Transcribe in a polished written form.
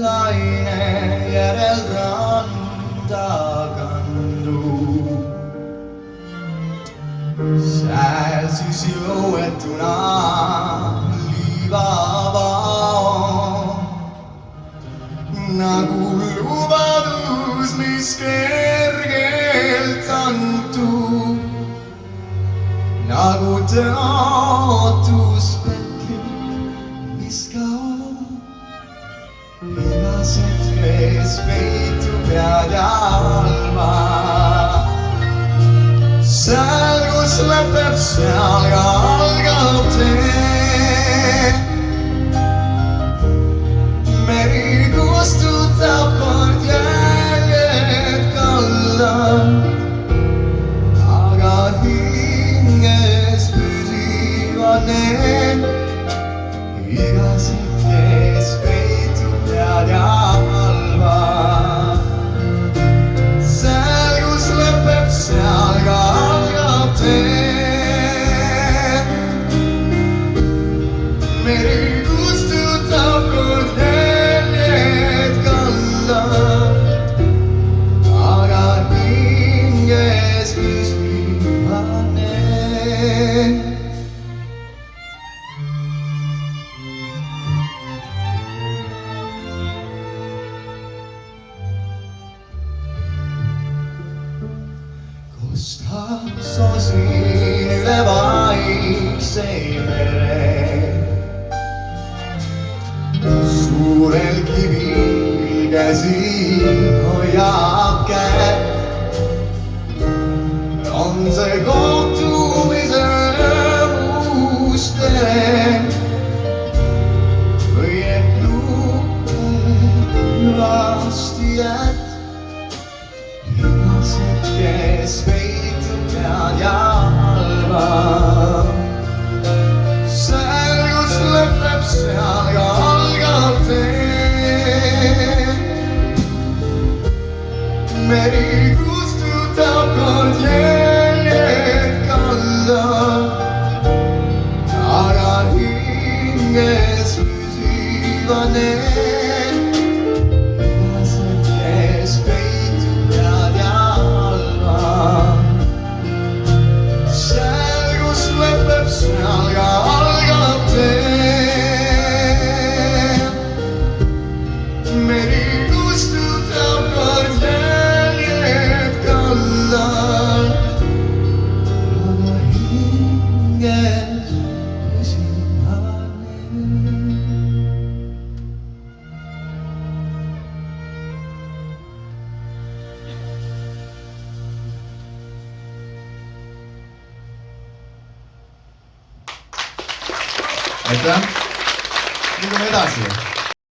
laine järel randa kandub. Sääl siis jõuetuna liivaba on, nagu lubadus, mis kergelt antub, nagu tõotus petlik, mis kaob. Igas hetkes peitub head ja halba. Seal, kus lõpeb, seal ka algab tee. Meri kustutab kord jäljed kallad, aga hinges püsivad need. Igas hetkes peitub head ja halba. Seal, kus lõpeb, seal ka algab tee. Meri kustutab kord jäljed kallad, aga hinges püsivad need. Kostab sosin üle vaikse mere. Suurel kivil käsi hoiab kätt. On see kohtumise õõmustere või et luvasti jääd. Igas hetkes peitub head ja halba. Seal, kus lõpeb, seal ka algab tee. Meri kustutab kord jäljed kallad, aga hinges püsivad need. Igas hetkes peitub head ja halba. Seal, kus lõpeb, seal ka algab tee. Meri kustutab kord jäljed kallad, aga hinges püsivad need. aitäh, liigume edasi.